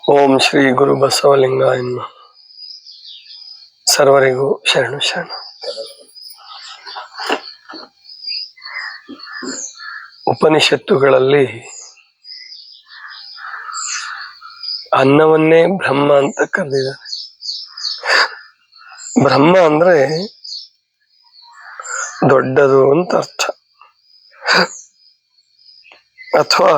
ಓಂ ಶ್ರೀ ಗುರು ಬಸವಲಿಂಗಾಯ ನಮಃ. ಸರ್ವರಿಗೂ ಶರಣು ಶರಣು. ಉಪನಿಷತ್ತುಗಳಲ್ಲಿ ಅನ್ನವನ್ನೇ ಬ್ರಹ್ಮ ಅಂತ ಕರೆದಿದ್ದಾರೆ. ಬ್ರಹ್ಮ ಅಂದ್ರೆ ದೊಡ್ಡದು ಅಂತ ಅರ್ಥ, ಅಥವಾ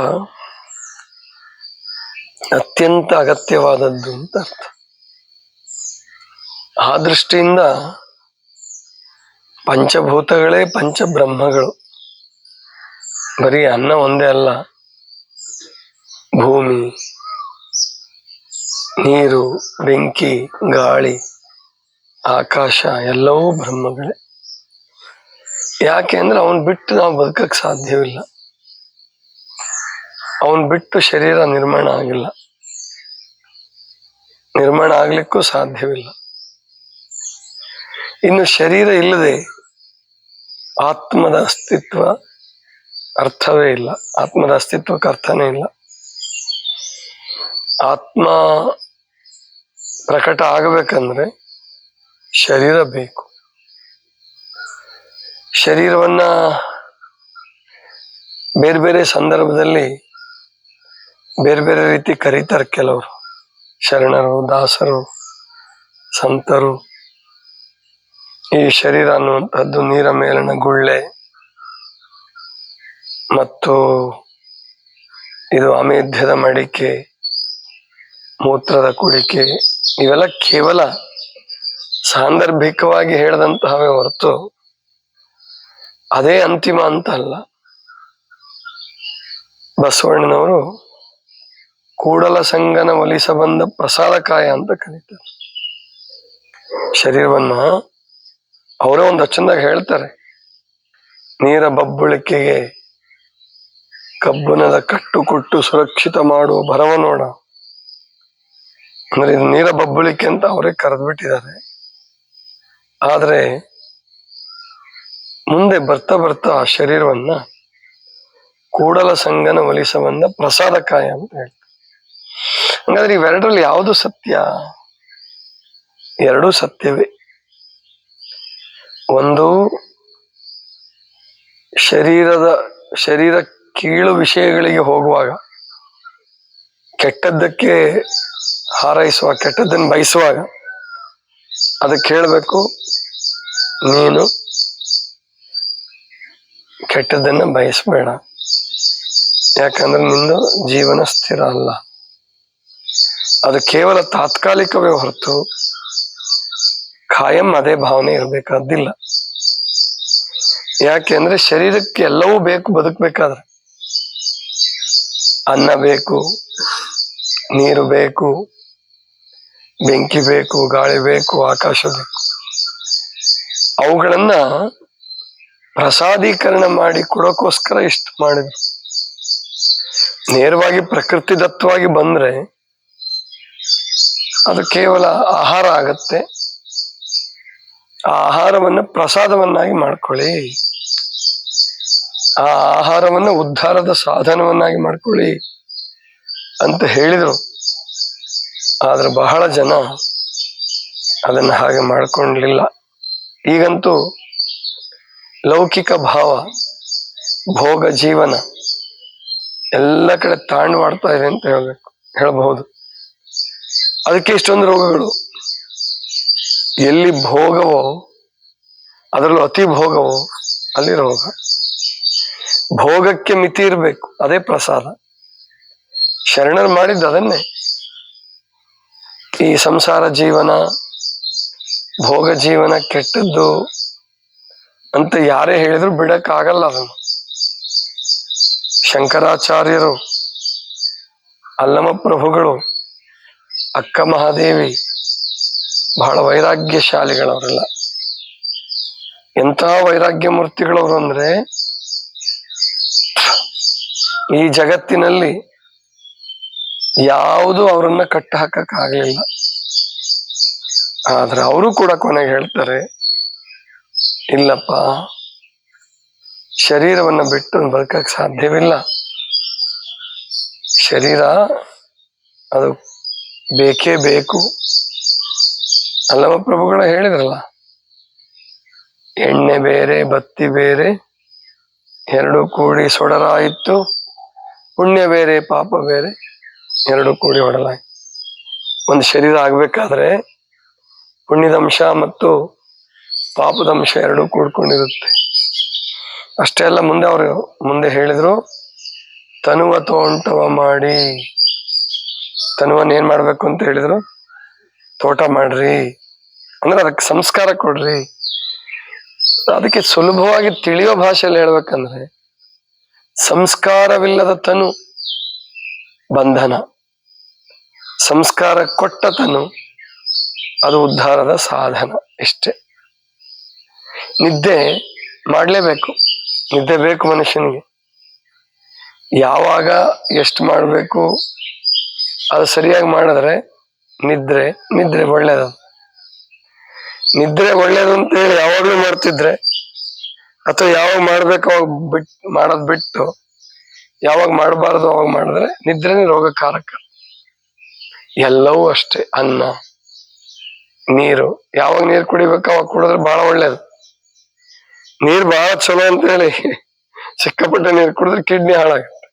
ಅತ್ಯಂತ ಅಗತ್ಯವಾದದ್ದು ಅಂತ ಅರ್ಥ. ಆ ದೃಷ್ಟಿಯಿಂದ ಪಂಚಭೂತಗಳೇ ಪಂಚಬ್ರಹ್ಮಗಳು. ಬರೀ ಅನ್ನ ಒಂದೇ ಅಲ್ಲ, ಭೂಮಿ, ನೀರು, ಬೆಂಕಿ, ಗಾಳಿ, ಆಕಾಶ ಎಲ್ಲವೂ ಬ್ರಹ್ಮಗಳೇ. ಯಾಕೆ ಅಂದ್ರೆ ಅವನ್ ಬಿಟ್ಟು ನಾವು ಬದುಕಕ್ ಸಾಧ್ಯವಿಲ್ಲ. ಅವನ್ ಬಿಟ್ಟು ಶರೀರ ನಿರ್ಮಾಣ ಆಗಿಲ್ಲ, ನಿರ್ಮಾಣ ಆಗ್ಲಿಕ್ಕೂ ಸಾಧ್ಯವಿಲ್ಲ. ಇನ್ನು ಶರೀರ ಇಲ್ಲದೆ ಆತ್ಮದ ಅಸ್ತಿತ್ವ ಅರ್ಥವೇ ಇಲ್ಲ. ಆತ್ಮದ ಅಸ್ತಿತ್ವಕ್ಕೆ ಅರ್ಥನೇ ಇಲ್ಲ. ಆತ್ಮ ಪ್ರಕಟ ಆಗಬೇಕಂದ್ರೆ ಶರೀರ ಬೇಕು. ಶರೀರವನ್ನ ಬೇರೆ ಬೇರೆ ಸಂದರ್ಭದಲ್ಲಿ ಬೇರೆ ಬೇರೆ ರೀತಿ ಕರೀತಾರೆ ಕೆಲವರು. ಶರಣರು, ದಾಸರು, ಸಂತರು. ಈ ಶರೀರ ಅನ್ನುವಂಥದ್ದು ನೀರ ಮೇಲಿನ ಗುಳ್ಳೆ, ಮತ್ತು ಇದು ಅಮೇಧ್ಯದ ಮಡಿಕೆ, ಮೂತ್ರದ ಕುಡಿಕೆ, ಇವೆಲ್ಲ ಕೇವಲ ಸಾಂದರ್ಭಿಕವಾಗಿ ಹೇಳಿದಂತಹವೇ ಹೊರತು ಅದೇ ಅಂತಿಮ ಅಂತ ಅಲ್ಲ. ಬಸವಣ್ಣನವರು ಕೂಡಲ ಸಂಗನ ಒಲಿಸ ಬಂದ ಪ್ರಸಾದಕಾಯ ಅಂತ ಕರೀತಾರೆ ಶರೀರವನ್ನ. ಅವರೇ ಒಂದು ವಚನದಾಗ ಹೇಳ್ತಾರೆ, ನೀರ ಬಬ್ಬುಳಿಕೆಗೆ ಕಬ್ಬುಣದ ಕಟ್ಟು ಕೊಟ್ಟು ಸುರಕ್ಷಿತ ಮಾಡುವ ಭರವ ನೋಡ. ಅಂದ್ರೆ ಇದು ನೀರ ಬಬ್ಬುಳಿಕೆ ಅಂತ ಅವರೇ ಕರೆದ್ಬಿಟ್ಟಿದ್ದಾರೆ. ಆದ್ರೆ ಮುಂದೆ ಬರ್ತಾ ಬರ್ತಾ ಆ ಶರೀರವನ್ನ ಕೂಡಲ ಸಂಗನ ಒಲಿಸ ಬಂದ ಪ್ರಸಾದಕಾಯ ಅಂತ ಹೇಳ್ತಾರೆ. ಹಂಗಾದ್ರೆ ಇವೆರಡರಲ್ಲಿ ಯಾವುದು ಸತ್ಯ? ಎರಡೂ ಸತ್ಯವೇ. ಒಂದು ಶರೀರ ಕೀಳು ವಿಷಯಗಳಿಗೆ ಹೋಗುವಾಗ, ಕೆಟ್ಟದ್ದಕ್ಕೆ ಹಾರೈಸುವಾಗ, ಕೆಟ್ಟದ್ದನ್ನು ಬಯಸುವಾಗ ಅದಕ್ಕೆ ಹೇಳಬೇಕು, ನೀನು ಕೆಟ್ಟದ್ದನ್ನ ಬಯಸಬೇಡ, ಯಾಕಂದ್ರೆ ನಿಂದು ಜೀವನ ಸ್ಥಿರ ಅಲ್ಲ. ಅದು ಕೇವಲ ತಾತ್ಕಾಲಿಕವೇ ಹೊರತು ಖಾಯಂ ಅದೇ ಭಾವನೆ ಇರಬೇಕಾದ್ದಿಲ್ಲ. ಯಾಕೆಂದ್ರೆ ಶರೀರಕ್ಕೆ ಎಲ್ಲವೂ ಬೇಕು ಬದುಕಬೇಕಾದ್ರೆ. ಅನ್ನ ಬೇಕು, ನೀರು ಬೇಕು, ಬೆಂಕಿ ಬೇಕು, ಗಾಳಿ ಬೇಕು, ಆಕಾಶ ಬೇಕು. ಅವುಗಳನ್ನ ಪ್ರಸಾದೀಕರಣ ಮಾಡಿ ಕೊಡೋಕ್ಕೋಸ್ಕರ ಇಷ್ಟು ಮಾಡಿದ್ರು. ನೇರವಾಗಿ ಪ್ರಕೃತಿ ದತ್ತವಾಗಿ ಬಂದ್ರೆ ಅದು ಕೇವಲ ಆಹಾರ ಆಗತ್ತೆ. ಆ ಆಹಾರವನ್ನ ಪ್ರಸಾದವನ್ನಾಗಿ ಮಾಡ್ಕೊಳ್ಳಿ, ಆ ಆಹಾರವನ್ನ ಉದ್ಧಾರದ ಸಾಧನವನ್ನಾಗಿ ಮಾಡ್ಕೊಳ್ಳಿ ಅಂತ ಹೇಳಿದ್ರು. ಆದ್ರೆ ಬಹಳ ಜನ ಅದನ್ನ ಹಾಗೆ ಮಾಡ್ಕೊಳ್ಳಲಿಲ್ಲ. ಈಗಂತೂ ಲೌಕಿಕ ಭಾವ, ಭೋಗ ಜೀವನ ಎಲ್ಲ ಕಡೆ ತಾಂಡವಾಡ್ತಾ ಇದೆ ಅಂತ ಹೇಳಬಹುದು. ಅದಕ್ಕೆ ಇಷ್ಟೊಂದು ರೋಗಗಳು. ಎಲ್ಲಿ ಭೋಗವೋ, ಅದರಲ್ಲೂ ಅತಿ ಭೋಗವೋ ಅಲ್ಲಿ ರೋಗ. ಭೋಗಕ್ಕೆ ಮಿತಿ ಇರಬೇಕು, ಅದೇ ಪ್ರಸಾದ. ಶರಣರು ಮಾಡಿದ್ದು ಅದನ್ನೇ. ಈ ಸಂಸಾರ ಜೀವನ, ಭೋಗ ಜೀವನ ಕೆಟ್ಟದ್ದು ಅಂತ ಯಾರೇ ಹೇಳಿದ್ರು ಬಿಡಕ್ ಆಗಲ್ಲ ಅದನ್ನು. ಶಂಕರಾಚಾರ್ಯರು, ಅಲ್ಲಮ ಪ್ರಭುಗಳು, ಅಕ್ಕ ಮಹಾದೇವಿ ಬಹಳ ವೈರಾಗ್ಯಶಾಲಿಗಳವರೆಲ್ಲ. ಎಂತಹ ವೈರಾಗ್ಯ ಮೂರ್ತಿಗಳವರು ಅಂದ್ರೆ, ಈ ಜಗತ್ತಿನಲ್ಲಿ ಯಾವುದು ಅವರನ್ನ ಕಟ್ಟ ಹಾಕಕ್ ಆಗ್ಲಿಲ್ಲ. ಆದ್ರೆ ಅವರು ಕೂಡ ಕೊನೆಗೆ ಹೇಳ್ತಾರೆ, ಇಲ್ಲಪ್ಪ, ಶರೀರವನ್ನ ಬಿಟ್ಟು ಬದುಕಕ್ ಸಾಧ್ಯವಿಲ್ಲ. ಶರೀರ ಅದು ಬೇಕೇ ಬೇಕು. ಅಲ್ಲವ ಪ್ರಭುಗಳು ಹೇಳಿದ್ರಲ್ಲ, ಎಣ್ಣೆ ಬೇರೆ ಬತ್ತಿ ಬೇರೆ ಎರಡು ಕೂಡಿ ಸೊಡರಾಯಿತು, ಪುಣ್ಯ ಬೇರೆ ಪಾಪ ಬೇರೆ ಎರಡು ಕೂಡಿ ಹೊಡಲಾಯಿತು. ಒಂದು ಶರೀರ ಆಗ್ಬೇಕಾದ್ರೆ ಪುಣ್ಯದಂಶ ಮತ್ತು ಪಾಪದಂಶ ಎರಡೂ ಕೂಡ್ಕೊಂಡಿರುತ್ತೆ. ಅಷ್ಟೇ ಅಲ್ಲ, ಮುಂದೆ ಹೇಳಿದ್ರು, ತನುವ ತೋಂಟವ ಮಾಡಿ. ತನುವನ್ನ ಏನ್ ಮಾಡ್ಬೇಕು ಅಂತ ಹೇಳಿದ್ರು? ತೋಟ ಮಾಡ್ರಿ, ಅಂದ್ರೆ ಅದಕ್ಕೆ ಸಂಸ್ಕಾರ ಕೊಡ್ರಿ. ಅದಕ್ಕೆ ಸುಲಭವಾಗಿ ತಿಳಿಯೋ ಭಾಷೆಯಲ್ಲಿ ಹೇಳ್ಬೇಕಂದ್ರೆ, ಸಂಸ್ಕಾರವಿಲ್ಲದ ತನು ಬಂಧನ, ಸಂಸ್ಕಾರ ಕೊಟ್ಟ ತನು ಅದು ಉದ್ಧಾರದ ಸಾಧನ. ಇಷ್ಟೇ. ನಿದ್ದೆ ಮಾಡ್ಲೇಬೇಕು, ನಿದ್ದೆ ಬೇಕು ಮನುಷ್ಯನಿಗೆ. ಯಾವಾಗ ಎಷ್ಟು ಮಾಡಬೇಕು ಅದು ಸರಿಯಾಗಿ ಮಾಡಿದ್ರೆ ನಿದ್ರೆ ಒಳ್ಳೇದು. ನಿದ್ರೆ ಒಳ್ಳೇದು ಅಂತ ಹೇಳಿ ಯಾವಾಗ್ಲೂ ಮಾಡ್ತಿದ್ರೆ, ಅಥವಾ ಯಾವಾಗ ಮಾಡ್ಬೇಕು ಅವಾಗ ಮಾಡೋದ್ ಬಿಟ್ಟು ಯಾವಾಗ ಮಾಡಬಾರ್ದು ಅವಾಗ ಮಾಡಿದ್ರೆ ನಿದ್ರೆನೇ ರೋಗಕಾರಕ. ಎಲ್ಲವೂ ಅಷ್ಟೇ. ಅನ್ನ, ನೀರು, ಯಾವಾಗ ನೀರು ಕುಡಿಬೇಕು ಅವಾಗ ಕುಡಿದ್ರೆ ಬಹಳ ಒಳ್ಳೇದು. ನೀರು ಬಹಳ ಚಲೋ ಅಂತ ಹೇಳಿ ಸಿಕ್ಕಾಪಟ್ಟೆ ನೀರು ಕುಡಿದ್ರೆ ಕಿಡ್ನಿ ಹಾಳಾಗುತ್ತೆ.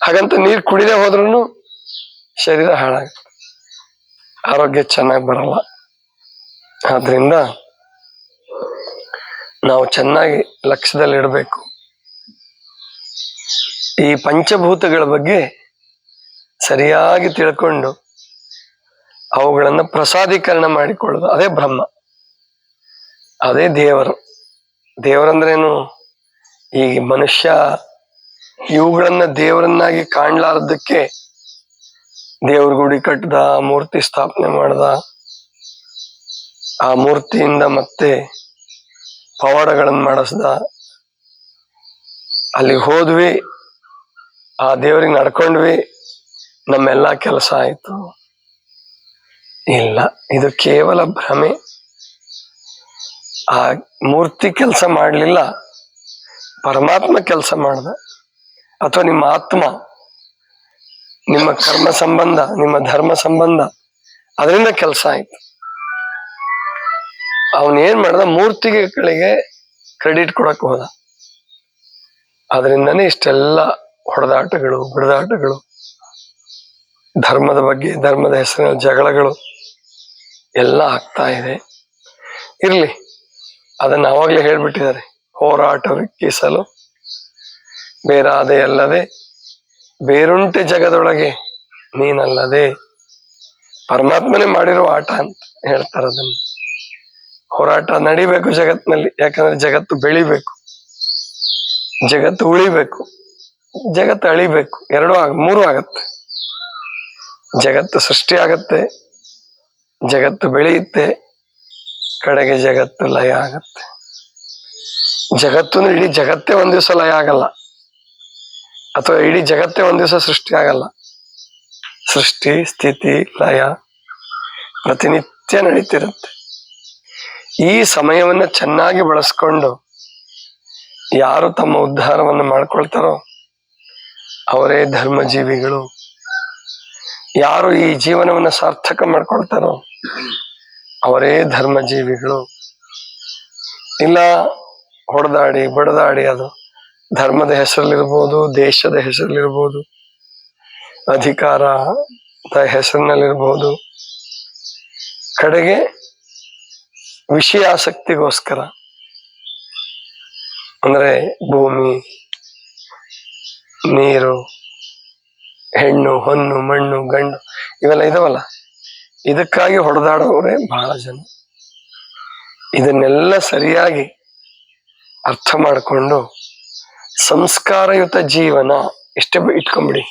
ಹಾಗಂತ ನೀರು ಕುಡಿದೇ ಹೋದ್ರೂ ಶರೀರ ಹಾಳಾಗುತ್ತೆ, ಆರೋಗ್ಯ ಚೆನ್ನಾಗಿ ಬರಲ್ಲ. ಆದ್ರಿಂದ ನಾವು ಚೆನ್ನಾಗಿ ಲಕ್ಷ್ಯದಲ್ಲಿಡಬೇಕು. ಈ ಪಂಚಭೂತಗಳ ಬಗ್ಗೆ ಸರಿಯಾಗಿ ತಿಳ್ಕೊಂಡು ಅವುಗಳನ್ನ ಪ್ರಸಾದೀಕರಣ ಮಾಡಿಕೊಳ್ಳೋದು, ಅದೇ ಬ್ರಹ್ಮ, ಅದೇ ದೇವರು. ದೇವರಂದ್ರೇನು? ಈಗ ಮನುಷ್ಯ ಇವುಗಳನ್ನ ದೇವರನ್ನಾಗಿ ಕಾಣ್ಲಾರ್ದಕ್ಕೆ ದೇವ್ರ ಗುಡಿ ಕಟ್ಟದ, ಮೂರ್ತಿ ಸ್ಥಾಪನೆ ಮಾಡ್ದ, ಆ ಮೂರ್ತಿಯಿಂದ ಮತ್ತೆ ಪವಾಡಗಳನ್ನ ಮಾಡಿಸ್ದ, ಅಲ್ಲಿ ಹೋದ್ವಿ, ಆ ದೇವ್ರಿಗೆ ನಡ್ಕೊಂಡ್ವಿ, ನಮ್ಮೆಲ್ಲಾ ಕೆಲಸ ಆಯ್ತು. ಇಲ್ಲ, ಇದು ಕೇವಲ ಭ್ರಮೆ. ಆ ಮೂರ್ತಿ ಕೆಲಸ ಮಾಡ್ಲಿಲ್ಲ, ಪರಮಾತ್ಮ ಕೆಲಸ ಮಾಡ್ದ. ಅಥವಾ ನಿಮ್ಮ ಆತ್ಮ, ನಿಮ್ಮ ಕರ್ಮ ಸಂಬಂಧ, ನಿಮ್ಮ ಧರ್ಮ ಸಂಬಂಧ, ಅದರಿಂದ ಕೆಲಸ ಆಯ್ತು. ಅವನೇನ್ ಮಾಡ್ದ? ಮೂರ್ತಿಗಳಿಗೆ ಕ್ರೆಡಿಟ್ ಕೊಡಕ್ ಹೋದ. ಅದರಿಂದನೇ ಇಷ್ಟೆಲ್ಲ ಹೊಡೆದಾಟಗಳು, ಬಿಡದಾಟಗಳು, ಧರ್ಮದ ಬಗ್ಗೆ, ಧರ್ಮದ ಹೆಸರಿನ ಜಗಳಗಳು ಎಲ್ಲ ಆಗ್ತಾ ಇದೆ. ಇರ್ಲಿ, ಅದನ್ನ ಅವಾಗ್ಲೇ ಹೇಳ್ಬಿಟ್ಟಿದ್ದಾರೆ, ಹೋರಾಟವಿಕ್ಕಿಸಲು ಬೇರಾದೆ ಅಲ್ಲದೆ ಬೇರುಂಟೆ ಜಗದೊಳಗೆ ನೀನಲ್ಲದೆ. ಪರಮಾತ್ಮನೇ ಮಾಡಿರೋ ಆಟ ಅಂತ ಹೇಳ್ತಾರೆ. ಅದನ್ನ ಹೋರಾಟ ನಡಿಬೇಕು ಜಗತ್ತಿನಲ್ಲಿ. ಯಾಕಂದ್ರೆ ಜಗತ್ತು ಬೆಳಿಬೇಕು, ಜಗತ್ತು ಉಳಿಬೇಕು, ಜಗತ್ತು ಅಳಿಬೇಕು. ಮೂರು ಆಗತ್ತೆ. ಜಗತ್ತು ಸೃಷ್ಟಿ ಆಗತ್ತೆ, ಜಗತ್ತು ಬೆಳೆಯುತ್ತೆ, ಕಡೆಗೆ ಜಗತ್ತು ಲಯ ಆಗತ್ತೆ. ಜಗತ್ತು ಅಂದ್ರೆ ಇಡೀ ಜಗತ್ತೇ ಒಂದ್ ದಿವಸ ಲಯ ಆಗಲ್ಲ, ಅಥವಾ ಇಡೀ ಜಗತ್ತೇ ಒಂದ್ ದಿವಸ ಸೃಷ್ಟಿ ಆಗಲ್ಲ. ಸೃಷ್ಟಿ, ಸ್ಥಿತಿ, ಲಯ ಪ್ರತಿನಿತ್ಯ ನಡೀತಿರುತ್ತೆ. ಈ ಸಮಯವನ್ನ ಚೆನ್ನಾಗಿ ಬಳಸ್ಕೊಂಡು ಯಾರು ತಮ್ಮ ಉದ್ಧಾರವನ್ನು ಮಾಡ್ಕೊಳ್ತಾರೋ ಅವರೇ ಧರ್ಮಜೀವಿಗಳು. ಯಾರು ಈ ಜೀವನವನ್ನ ಸಾರ್ಥಕ ಮಾಡ್ಕೊಳ್ತಾರೋ ಅವರೇ ಧರ್ಮಜೀವಿಗಳು. ಇಲ್ಲ ಹೊಡೆದಾಡಿ ಬಡದಾಡಿ, ಅದು ಧರ್ಮದ ಹೆಸರಲ್ಲಿರ್ಬೋದು, ದೇಶದ ಹೆಸರಲ್ಲಿರ್ಬೋದು, ಅಧಿಕಾರದ ಹೆಸರಿನಲ್ಲಿರ್ಬೋದು, ಕಡೆಗೆ ವಿಷಯಾಸಕ್ತಿಗೋಸ್ಕರ, ಅಂದ್ರೆ ಭೂಮಿ, ನೀರು, ಹೆಣ್ಣು, ಹೊನ್ನು, ಮಣ್ಣು, ಗಂಡು, ಇವೆಲ್ಲ ಇದಾವಲ್ಲ, ಇದಕ್ಕಾಗಿ ಹೊಡೆದಾಡೋರೇ ಬಹಳ ಜನ. ಇದನ್ನೆಲ್ಲ ಸರಿಯಾಗಿ ಅರ್ಥ ಮಾಡಿಕೊಂಡು ಸಂಸ್ಕಾರಯುತ ಜೀವನ ಇಷ್ಟೇ ಇಟ್ಕೊಂಬಿಡಿ.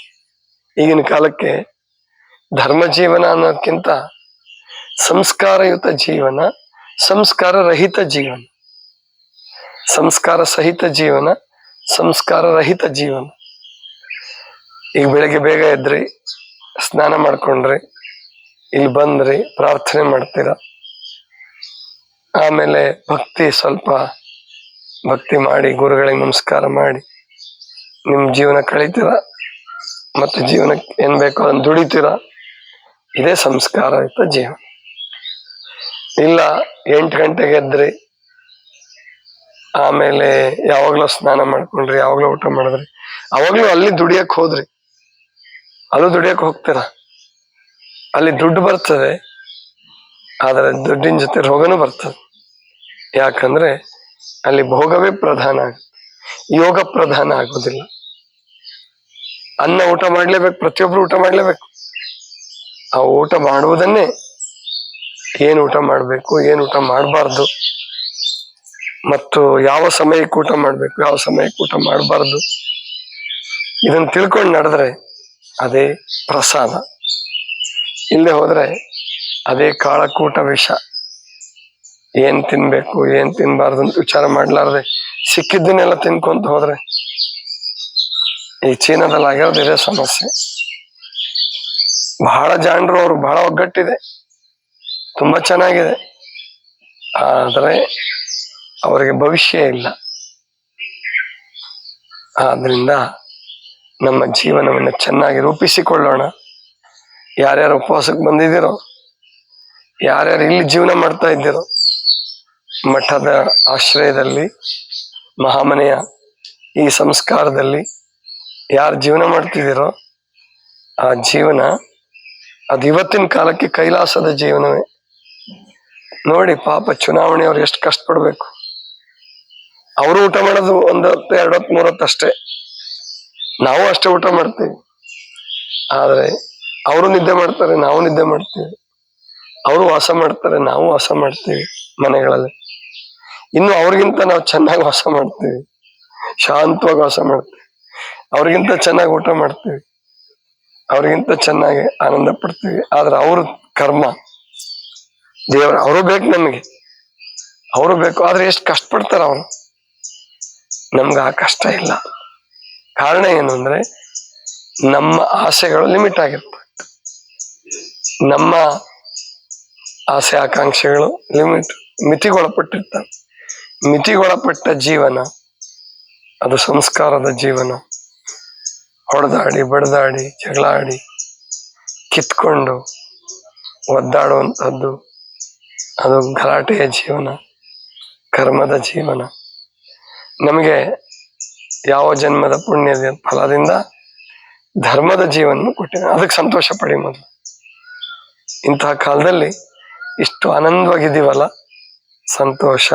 ಈಗಿನ ಕಾಲಕ್ಕೆ ಧರ್ಮ ಜೀವನ ಅನ್ನೋದಕ್ಕಿಂತ ಸಂಸ್ಕಾರಯುತ ಜೀವನ, ಸಂಸ್ಕಾರ ರಹಿತ ಜೀವನ, ಸಂಸ್ಕಾರ ಸಹಿತ ಜೀವನ, ಸಂಸ್ಕಾರ ರಹಿತ ಜೀವನ. ಈಗ ಬೆಳಗ್ಗೆ ಬೇಗ ಎದ್ರಿ, ಸ್ನಾನ ಮಾಡ್ಕೊಂಡ್ರಿ, ಇಲ್ಲಿ ಬಂದ್ರಿ, ಪ್ರಾರ್ಥನೆ ಮಾಡ್ತೀರ, ಆಮೇಲೆ ಸ್ವಲ್ಪ ಭಕ್ತಿ ಮಾಡಿ, ಗುರುಗಳಿಗೆ ನಮಸ್ಕಾರ ಮಾಡಿ ನಿಮ್ ಜೀವನ ಕಳೀತೀರ. ಮತ್ತೆ ಜೀವನಕ್ಕೆ ಏನ್ ಬೇಕೋ ಅದನ್ನ ದುಡಿತೀರ. ಇದೇ ಸಂಸ್ಕಾರಯುತ ಜೀವನ. ಇಲ್ಲ 8 ಗಂಟೆಗೆ ಎದ್ರಿ, ಆಮೇಲೆ ಯಾವಾಗ್ಲೂ ಸ್ನಾನ ಮಾಡ್ಕೊಂಡ್ರಿ, ಯಾವಾಗ್ಲೂ ಊಟ ಮಾಡಿದ್ರಿ, ಅವಾಗ್ಲೂ ಅಲ್ಲಿ ದುಡಿಯಕ್ ಹೋದ್ರಿ, ಅಲ್ಲೂ ದುಡಿಯಕ್ ಹೋಗ್ತೀರ, ಅಲ್ಲಿ ದುಡ್ಡು ಬರ್ತದೆ, ಆದ್ರೆ ದುಡ್ಡಿನ ಜೊತೆ ರೋಗನೂ ಬರ್ತದೆ. ಯಾಕಂದ್ರೆ ಅಲ್ಲಿ ಭೋಗವೇ ಪ್ರಧಾನ ಆಗುತ್ತೆ, ಯೋಗ ಪ್ರಧಾನ ಆಗೋದಿಲ್ಲ. ಅನ್ನ ಊಟ ಮಾಡ್ಲೇಬೇಕು, ಪ್ರತಿಯೊಬ್ರು ಊಟ ಮಾಡ್ಲೇಬೇಕು. ಆ ಊಟ ಮಾಡುವುದನ್ನೇ ಏನ್ ಊಟ ಮಾಡ್ಬೇಕು, ಏನ್ ಊಟ ಮಾಡಬಾರ್ದು, ಮತ್ತು ಯಾವ ಸಮಯಕ್ಕೆ ಊಟ ಮಾಡ್ಬೇಕು, ಯಾವ ಸಮಯಕ್ಕೆ ಊಟ ಮಾಡಬಾರ್ದು, ಇದನ್ನ ತಿಳ್ಕೊಂಡು ನಡೆದ್ರೆ ಅದೇ ಪ್ರಸಾದ. ಇಲ್ಲದೆ ಹೋದ್ರೆ ಅದೇ ಕಾಳಕೂಟ ವಿಷ. ಏನ್ ತಿನ್ಬೇಕು ಏನ್ ತಿನ್ಬಾರ್ದು ಅಂತ ವಿಚಾರ ಮಾಡ್ಲಾರ್ದೆ ಸಿಕ್ಕಿದ್ದನ್ನೆಲ್ಲ ತಿನ್ಕೊಂತ ಹೋದ್ರೆ ಈ ಚೀನಾದಲ್ಲಿ ಆಗಿರೋದು ಇದೇ ಸಮಸ್ಯೆ. ಬಹಳ ಜಾಣರು, ಅವರು ಬಹಳ ಒಗ್ಗಟ್ಟಿದೆ, ತುಂಬಾ ಚೆನ್ನಾಗಿದೆ, ಆದ್ರೆ ಅವರಿಗೆ ಭವಿಷ್ಯ ಇಲ್ಲ. ಆದ್ರಿಂದ ನಮ್ಮ ಜೀವನವನ್ನು ಚೆನ್ನಾಗಿ ರೂಪಿಸಿಕೊಳ್ಳೋಣ. ಯಾರ್ಯಾರು ಉಪವಾಸಕ್ಕೆ ಬಂದಿದ್ದೀರೋ, ಯಾರ್ಯಾರು ಇಲ್ಲಿ ಜೀವನ ಮಾಡ್ತಾ ಇದ್ದೀರೋ, ಮಠದ ಆಶ್ರಯದಲ್ಲಿ, ಮಹಾಮನೆಯ ಈ ಸಂಸ್ಕಾರದಲ್ಲಿ ಯಾರು ಜೀವನ ಮಾಡ್ತಿದ್ದೀರೋ ಆ ಜೀವನ ಅದು ಇವತ್ತಿನ ಕಾಲಕ್ಕೆ ಕೈಲಾಸದ ಜೀವನವೇ. ನೋಡಿ ಪಾಪ ಚುನಾವಣೆಯವ್ರು ಎಷ್ಟು ಕಷ್ಟಪಡ್ಬೇಕು. ಅವರು ಊಟ ಮಾಡೋದು 1 ಹೊತ್ತು 2 ಹೊತ್ತು 3 ಹೊತ್ತು ಅಷ್ಟೇ, ನಾವು ಅಷ್ಟೇ ಊಟ ಮಾಡ್ತೀವಿ. ಆದ್ರೆ ಅವರು ನಿದ್ದೆ ಮಾಡ್ತಾರೆ, ನಾವು ನಿದ್ದೆ ಮಾಡ್ತೀವಿ. ಅವರು ವಾಸ ಮಾಡ್ತಾರೆ, ನಾವು ವಾಸ ಮಾಡ್ತೀವಿ ಮನೆಗಳಲ್ಲಿ. ಇನ್ನು ಅವ್ರಿಗಿಂತ ನಾವು ಚೆನ್ನಾಗಿ ವಾಸ ಮಾಡ್ತೀವಿ, ಶಾಂತವಾಗಿ ವಾಸ ಮಾಡ್ತೀವಿ, ಅವ್ರಿಗಿಂತ ಚೆನ್ನಾಗಿ ಊಟ ಮಾಡ್ತೀವಿ, ಅವ್ರಿಗಿಂತ ಚೆನ್ನಾಗಿ ಆನಂದ ಪಡ್ತೀವಿ. ಆದ್ರೆ ಅವ್ರ ಕರ್ಮ ದೇವರ, ಅವರು ಬೇಕು ನಮಗೆ, ಅವರು ಬೇಕು, ಆದ್ರೆ ಎಷ್ಟು ಕಷ್ಟಪಡ್ತಾರ ಅವರು. ನಮ್ಗೆ ಆ ಕಷ್ಟ ಇಲ್ಲ. ಕಾರಣ ಏನು ಅಂದ್ರೆ ನಮ್ಮ ಆಸೆಗಳು ಲಿಮಿಟ್ ಆಗಿರ್ತವೆ, ನಮ್ಮ ಆಸೆ ಆಕಾಂಕ್ಷೆಗಳು ಮಿತಿಗೊಳಪಟ್ಟಿರ್ತವೆ. ಮಿತಿಗೊಳಪಟ್ಟ ಜೀವನ ಅದು ಸಂಸ್ಕಾರದ ಜೀವನ. ಹೊಡೆದಾಡಿ ಬಡ್ದಾಡಿ ಜಗಳಾಡಿ ಕಿತ್ಕೊಂಡು ಒದ್ದಾಡುವಂಥದ್ದು ಅದು ಗಲಾಟೆಯ ಜೀವನ, ಕರ್ಮದ ಜೀವನ. ನಮಗೆ ಯಾವ ಜನ್ಮದ ಪುಣ್ಯದ ಫಲದಿಂದ ಧರ್ಮದ ಜೀವನ ಕೊಟ್ಟಿದೆ, ಅದಕ್ಕೆ ಸಂತೋಷ ಪಡಿ ಮೊದಲು. ಇಂತಹ ಕಾಲದಲ್ಲಿ ಇಷ್ಟು ಆನಂದವಾಗಿದ್ದೀವಲ್ಲ, ಸಂತೋಷ.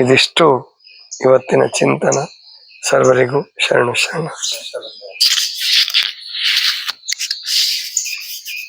ಇದಿಷ್ಟು ಇವತ್ತಿನ ಚಿಂತನ. ಸರ್ವರಿಗೂ ಶರಣು ಶರಣ.